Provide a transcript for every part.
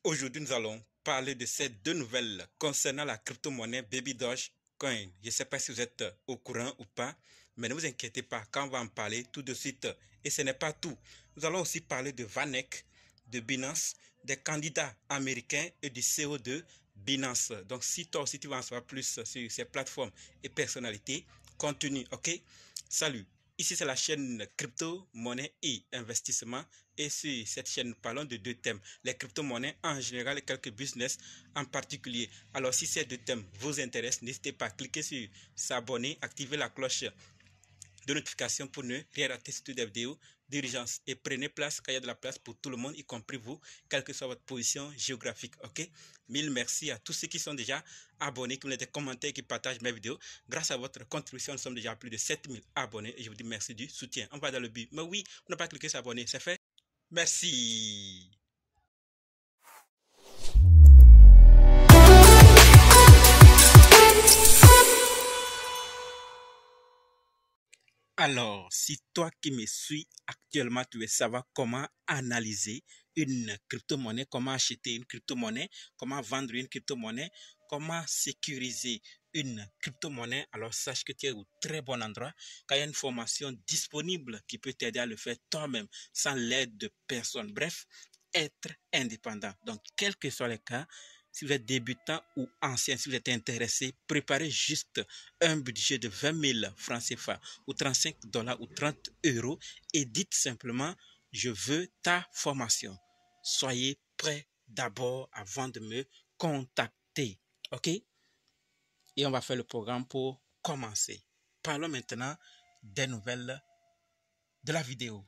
Aujourd'hui, nous allons parler de ces deux nouvelles concernant la crypto-monnaie Baby Dogecoin. Je ne sais pas si vous êtes au courant ou pas, mais ne vous inquiétez pas, quand on va en parler tout de suite. Et ce n'est pas tout. Nous allons aussi parler de VanEck, de Binance, des candidats américains et du CO de Binance. Donc, si toi aussi tu veux en savoir plus sur ces plateformes et personnalités, continue, ok? Salut. Ici, c'est la chaîne crypto, monnaie et investissement. Et sur cette chaîne, nous parlons de deux thèmes, les crypto-monnaies en général et quelques business en particulier. Alors, si ces deux thèmes vous intéressent, n'hésitez pas à cliquer sur s'abonner, activer la cloche de notification pour ne rien rater sur toutes les vidéos d'urgence. Et prenez place, car il y a de la place pour tout le monde, y compris vous, quelle que soit votre position géographique. Ok? Mille merci à tous ceux qui sont déjà abonnés, qui ont des commentaires, qui partagent mes vidéos. Grâce à votre contribution, nous sommes déjà à plus de 7000 abonnés et je vous dis merci du soutien. On va dans le but. Mais oui, on n'a pas cliqué sur s'abonner, c'est fait. Merci. Alors, si toi qui me suis actuellement, tu veux savoir comment analyser une crypto-monnaie, comment acheter une crypto-monnaie, comment vendre une crypto-monnaie, comment sécuriser une crypto-monnaie, alors sache que tu es au très bon endroit, car il y a une formation disponible qui peut t'aider à le faire toi-même, sans l'aide de personne. Bref, être indépendant. Donc, quels que soient les cas, si vous êtes débutant ou ancien, si vous êtes intéressé, préparez juste un budget de 20 000 francs CFA ou 35 dollars ou 30 euros et dites simplement, je veux ta formation. Soyez prêts d'abord avant de me contacter. OK? Et on va faire le programme pour commencer. Parlons maintenant des nouvelles de la vidéo.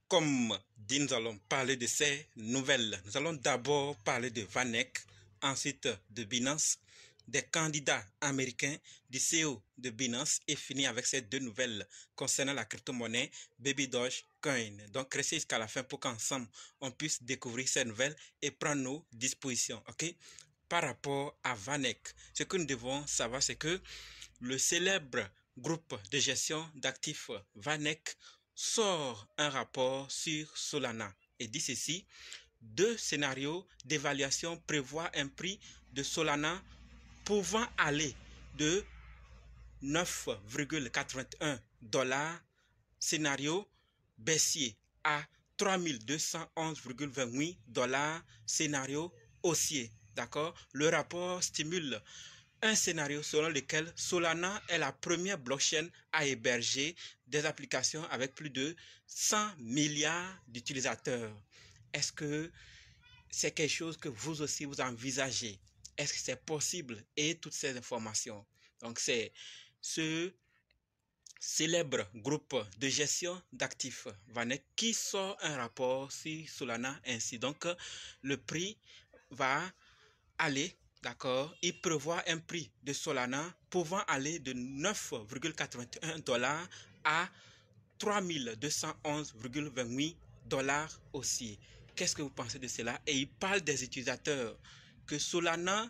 Comme dit, nous allons parler de ces nouvelles. Nous allons d'abord parler de VanEck, ensuite de Binance, des candidats américains, du CEO de Binance et finir avec ces deux nouvelles concernant la crypto-monnaie Baby Dogecoin. Donc, restez jusqu'à la fin pour qu'ensemble, on puisse découvrir ces nouvelles et prendre nos dispositions. OK? Par rapport à VanEck, ce que nous devons savoir, c'est que le célèbre groupe de gestion d'actifs VanEck sort un rapport sur Solana et dit ceci: deux scénarios d'évaluation prévoient un prix de Solana pouvant aller de 9,81 $, scénario baissier, à 3211,28 $, scénario haussier. D'accord? Le rapport stimule un scénario selon lequel Solana est la première blockchain à héberger des applications avec plus de 100 milliards d'utilisateurs. Est-ce que c'est quelque chose que vous aussi vous envisagez? Est-ce que c'est possible? Et toutes ces informations. Donc, c'est ce célèbre groupe de gestion d'actifs VanEck qui sort un rapport sur Solana ainsi. Donc, le prix va aller, d'accord, il prévoit un prix de Solana pouvant aller de 9,81 $ à 3211,28 $ aussi. Qu'est-ce que vous pensez de cela? Et il parle des utilisateurs, que Solana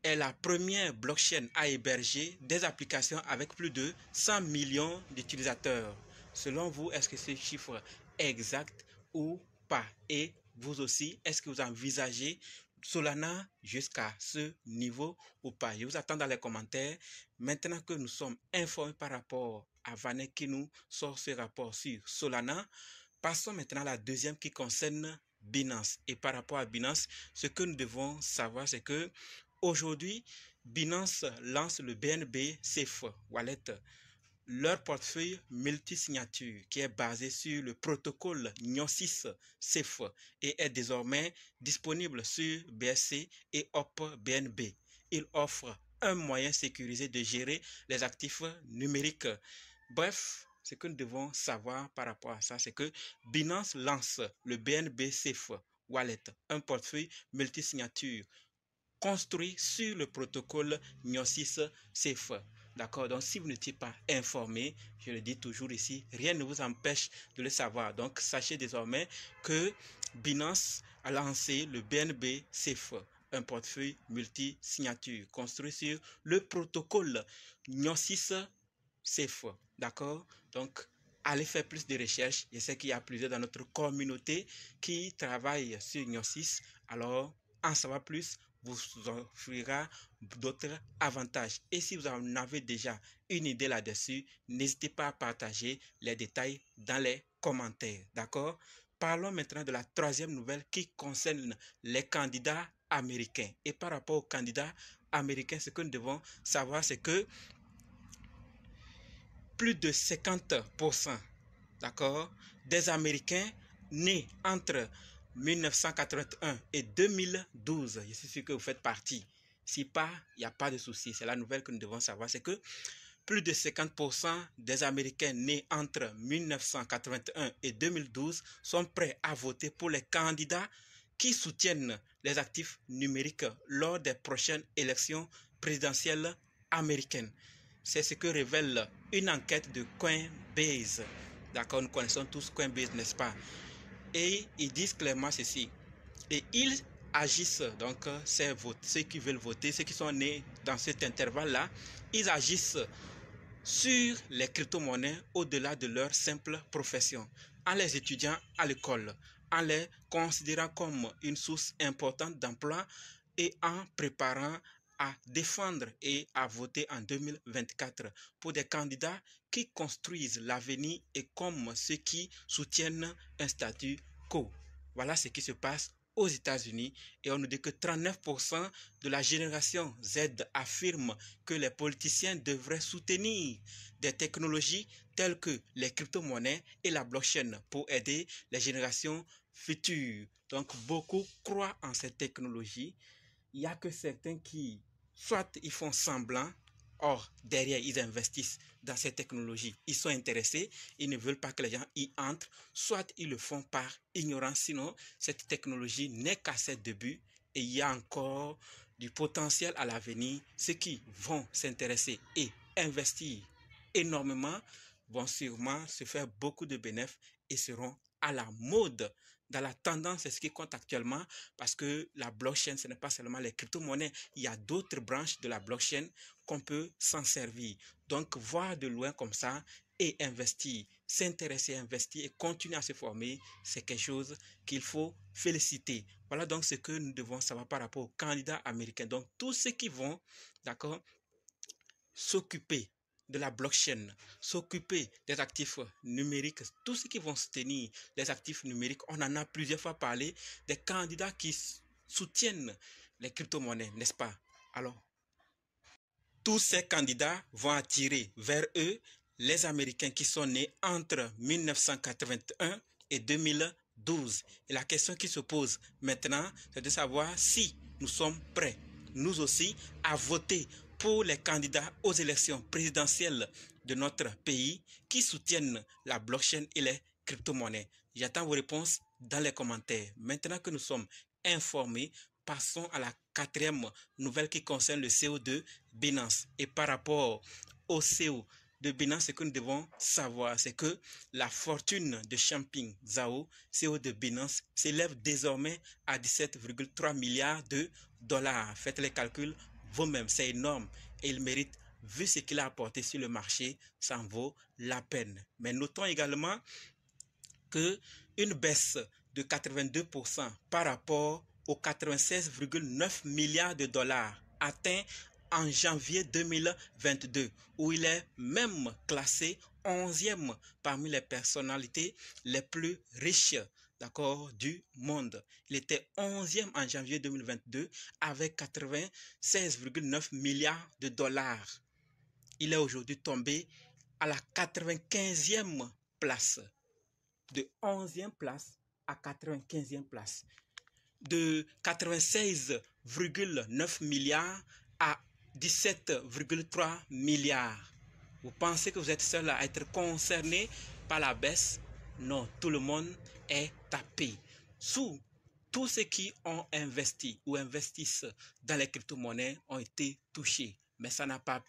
est la première blockchain à héberger des applications avec plus de 100 millions d'utilisateurs. Selon vous, est-ce que ce chiffre est exact ou pas? Et vous aussi, est-ce que vous envisagez Solana jusqu'à ce niveau ou pas? Je vous attends dans les commentaires. Maintenant que nous sommes informés par rapport à VanEck qui nous sort ce rapport sur Solana, passons maintenant à la deuxième qui concerne Binance. Et par rapport à Binance, ce que nous devons savoir, c'est que aujourd'hui, Binance lance le BNB Safe Wallet, leur portefeuille multisignature qui est basé sur le protocole Gnosis Safe et est désormais disponible sur BSC et Hop BNB. Il offre un moyen sécurisé de gérer les actifs numériques. Bref, ce que nous devons savoir par rapport à ça, c'est que Binance lance le BNB Safe Wallet, un portefeuille multisignature construit sur le protocole Gnosis Safe. D'accord? Donc, si vous n'étiez pas informé, je le dis toujours ici, rien ne vous empêche de le savoir. Donc, sachez désormais que Binance a lancé le BNB Safe, un portefeuille multi-signature construit sur le protocole Gnosis Safe. D'accord? Donc, allez faire plus de recherches. Je sais qu'il y a plusieurs dans notre communauté qui travaillent sur Gnosis. Alors, en savoir plus vous offrira d'autres avantages. Et si vous en avez déjà une idée là-dessus, n'hésitez pas à partager les détails dans les commentaires. D'accord? Parlons maintenant de la troisième nouvelle qui concerne les candidats américains. Et par rapport aux candidats américains, ce que nous devons savoir, c'est que plus de 50%, d'accord, des Américains nés entre 1981 et 2012, je suis sûr que vous faites partie. Si pas, il n'y a pas de souci. C'est la nouvelle que nous devons savoir, c'est que plus de 50% des Américains nés entre 1981 et 2012 sont prêts à voter pour les candidats qui soutiennent les actifs numériques lors des prochaines élections présidentielles américaines. C'est ce que révèle une enquête de Coinbase. D'accord, nous connaissons tous Coinbase, n'est-ce pas? Et ils disent clairement ceci. Et ils agissent, donc ceux qui veulent voter, ceux qui sont nés dans cet intervalle-là, ils agissent sur les crypto-monnaies au-delà de leur simple profession, en les étudiant à l'école, en les considérant comme une source importante d'emploi et en préparant à défendre et à voter en 2024 pour des candidats qui construisent l'avenir et comme ceux qui soutiennent un statu quo. Voilà ce qui se passe aux États-Unis et on nous dit que 39% de la génération Z affirme que les politiciens devraient soutenir des technologies telles que les crypto-monnaies et la blockchain pour aider les générations futures. Donc beaucoup croient en cette technologie. Il n'y a que certains qui, soit ils font semblant, or derrière ils investissent dans ces technologies, ils sont intéressés, ils ne veulent pas que les gens y entrent, soit ils le font par ignorance, sinon cette technologie n'est qu'à ses débuts et il y a encore du potentiel à l'avenir. Ceux qui vont s'intéresser et investir énormément vont sûrement se faire beaucoup de bénéfices et seront à la mode. Dans la tendance, c'est ce qui compte actuellement parce que la blockchain, ce n'est pas seulement les crypto-monnaies. Il y a d'autres branches de la blockchain qu'on peut s'en servir. Donc, voir de loin comme ça et investir, s'intéresser, investir et continuer à se former, c'est quelque chose qu'il faut féliciter. Voilà donc ce que nous devons savoir par rapport aux candidats américains. Donc, tous ceux qui vont, d'accord, s'occuper de la blockchain, s'occuper des actifs numériques, tous ceux qui vont soutenir les actifs numériques, on en a plusieurs fois parlé, des candidats qui soutiennent les crypto-monnaies, n'est-ce pas? Alors, tous ces candidats vont attirer vers eux les Américains qui sont nés entre 1981 et 2012. Et la question qui se pose maintenant, c'est de savoir si nous sommes prêts, nous aussi, à voter pour les candidats aux élections présidentielles de notre pays qui soutiennent la blockchain et les crypto-monnaies. J'attends vos réponses dans les commentaires. Maintenant que nous sommes informés, passons à la quatrième nouvelle qui concerne le CO de Binance. Et par rapport au CO de Binance, ce que nous devons savoir, c'est que la fortune de Changpeng Zhao, CEO de Binance, s'élève désormais à 17,3 milliards de dollars. Faites les calculs vous-même, c'est énorme et il mérite, vu ce qu'il a apporté sur le marché, ça en vaut la peine. Mais notons également qu'une baisse de 82% par rapport aux 96,9 milliards de dollars atteints en janvier 2022, où il est même classé 11e parmi les personnalités les plus riches, d'accord, du monde. Il était 11e en janvier 2022 avec 96,9 milliards de dollars. Il est aujourd'hui tombé à la 95e place, de 11e place à 95e place, de 96,9 milliards à 17,3 milliards. Vous pensez que vous êtes seul à être concerné par la baisse? Non, tout le monde est tapé. Tous ceux qui ont investi ou investissent dans les crypto-monnaies ont été touchés. Mais ça n'a pas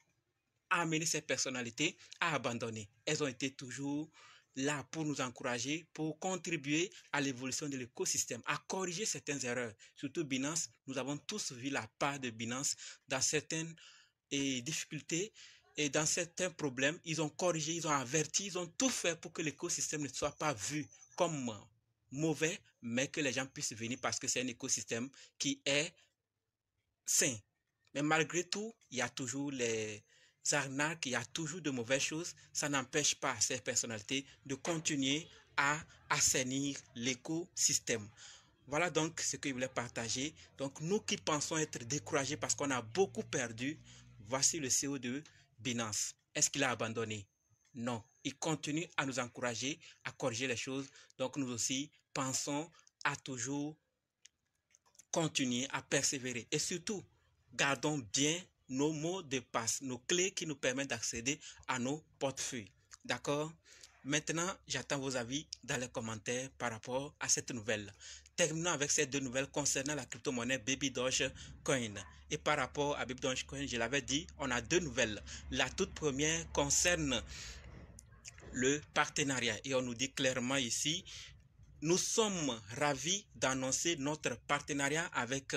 amené ces personnalités à abandonner. Elles ont été toujours là pour nous encourager, pour contribuer à l'évolution de l'écosystème, à corriger certaines erreurs. Surtout Binance, nous avons tous vu la part de Binance dans certaines difficultés Et dans certains problèmes, ils ont corrigé, ils ont averti, ils ont tout fait pour que l'écosystème ne soit pas vu comme mauvais, mais que les gens puissent venir parce que c'est un écosystème qui est sain. Mais malgré tout, il y a toujours les arnaques, il y a toujours de mauvaises choses. Ça n'empêche pas ces personnalités de continuer à assainir l'écosystème. Voilà donc ce que je voulais partager. Donc nous qui pensons être découragés parce qu'on a beaucoup perdu, voici le CEO de Binance. Est-ce qu'il a abandonné? Non. Il continue à nous encourager à corriger les choses. Donc nous aussi pensons à toujours continuer à persévérer. Et surtout, gardons bien nos mots de passe, nos clés qui nous permettent d'accéder à nos portefeuilles. D'accord? Maintenant, j'attends vos avis dans les commentaires par rapport à cette nouvelle. Terminons avec ces deux nouvelles concernant la crypto-monnaie Baby Dogecoin. Et par rapport à Baby Dogecoin, je l'avais dit, on a deux nouvelles. La toute première concerne le partenariat. Et on nous dit clairement ici, nous sommes ravis d'annoncer notre partenariat avec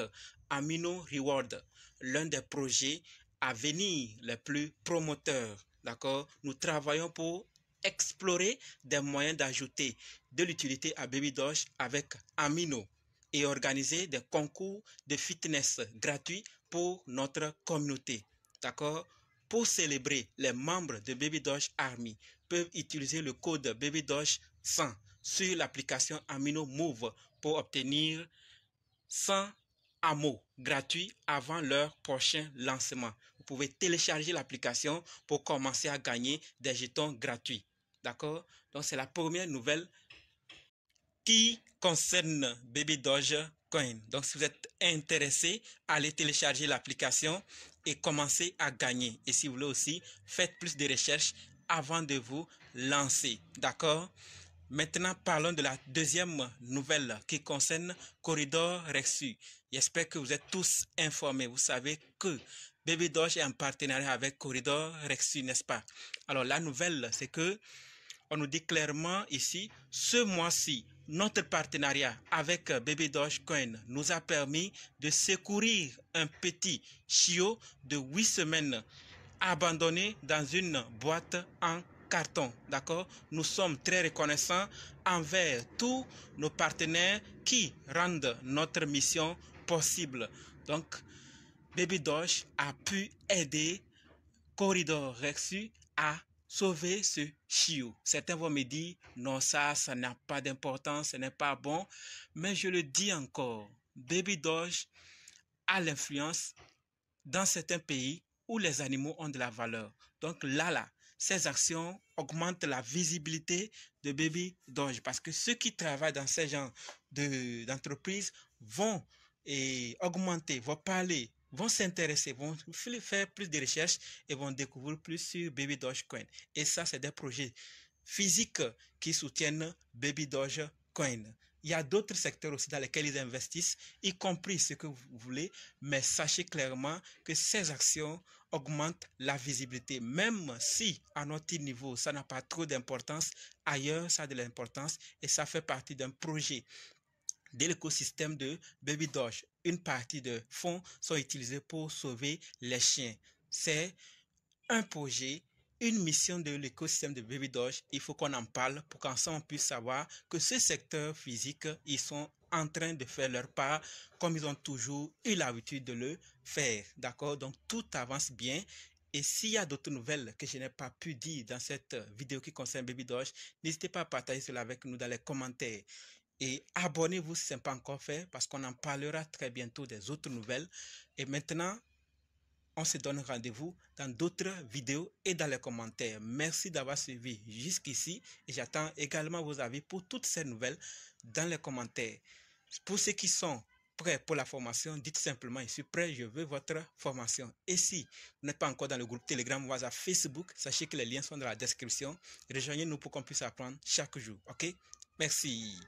Amino Reward, l'un des projets à venir les plus promoteurs. D'accord? Nous travaillons pour explorer des moyens d'ajouter de l'utilité à Baby Doge avec Amino et organiser des concours de fitness gratuits pour notre communauté. D'accord? Pour célébrer, les membres de Baby Doge Army peuvent utiliser le code Baby Doge 100 sur l'application Amino Move pour obtenir 100 hameaux gratuits avant leur prochain lancement. Vous pouvez télécharger l'application pour commencer à gagner des jetons gratuits. D'accord? Donc, c'est la première nouvelle qui concerne Baby Dogecoin. Donc, si vous êtes intéressé, allez télécharger l'application et commencez à gagner. Et si vous voulez aussi, faites plus de recherches avant de vous lancer. D'accord? Maintenant, parlons de la deuxième nouvelle qui concerne Corridor Rexu. J'espère que vous êtes tous informés. Vous savez que Baby Doge est en partenariat avec Corridor Rexu, n'est-ce pas? Alors, la nouvelle, c'est que on nous dit clairement ici, ce mois-ci, notre partenariat avec Baby Dogecoin nous a permis de secourir un petit chiot de 8 semaines abandonné dans une boîte en carton. D'accord? Nous sommes très reconnaissants envers tous nos partenaires qui rendent notre mission possible. Donc, Baby Doge a pu aider Corridor Rexu à sauver ce chiot. Certains vont me dire, non, ça n'a pas d'importance, ce n'est pas bon. Mais je le dis encore, Baby Doge a l'influence dans certains pays où les animaux ont de la valeur. Donc là, ces actions augmentent la visibilité de Baby Doge parce que ceux qui travaillent dans ces genres d'entreprises vont augmenter, vont parler, vont s'intéresser, vont faire plus de recherches et vont découvrir plus sur Baby Dogecoin. Et ça, c'est des projets physiques qui soutiennent Baby Dogecoin. Il y a d'autres secteurs aussi dans lesquels ils investissent, y compris ce que vous voulez, mais sachez clairement que ces actions augmentent la visibilité. Même si à notre niveau, ça n'a pas trop d'importance, ailleurs, ça a de l'importance et ça fait partie d'un projet de l'écosystème de Baby Doge. Une partie de fonds sont utilisés pour sauver les chiens. C'est un projet, une mission de l'écosystème de Baby Doge. Il faut qu'on en parle pour qu'ensemble on puisse savoir que ce secteur physique, ils sont en train de faire leur part comme ils ont toujours eu l'habitude de le faire. D'accord? Donc tout avance bien. Et s'il y a d'autres nouvelles que je n'ai pas pu dire dans cette vidéo qui concerne Baby Doge, n'hésitez pas à partager cela avec nous dans les commentaires. Et abonnez-vous si ce n'est pas encore fait parce qu'on en parlera très bientôt des autres nouvelles. Et maintenant, on se donne rendez-vous dans d'autres vidéos et dans les commentaires. Merci d'avoir suivi jusqu'ici et j'attends également vos avis pour toutes ces nouvelles dans les commentaires. Pour ceux qui sont prêts pour la formation, dites simplement je suis prêt, je veux votre formation. Et si vous n'êtes pas encore dans le groupe Telegram ou à Facebook, sachez que les liens sont dans la description. Rejoignez-nous pour qu'on puisse apprendre chaque jour. Ok? Merci.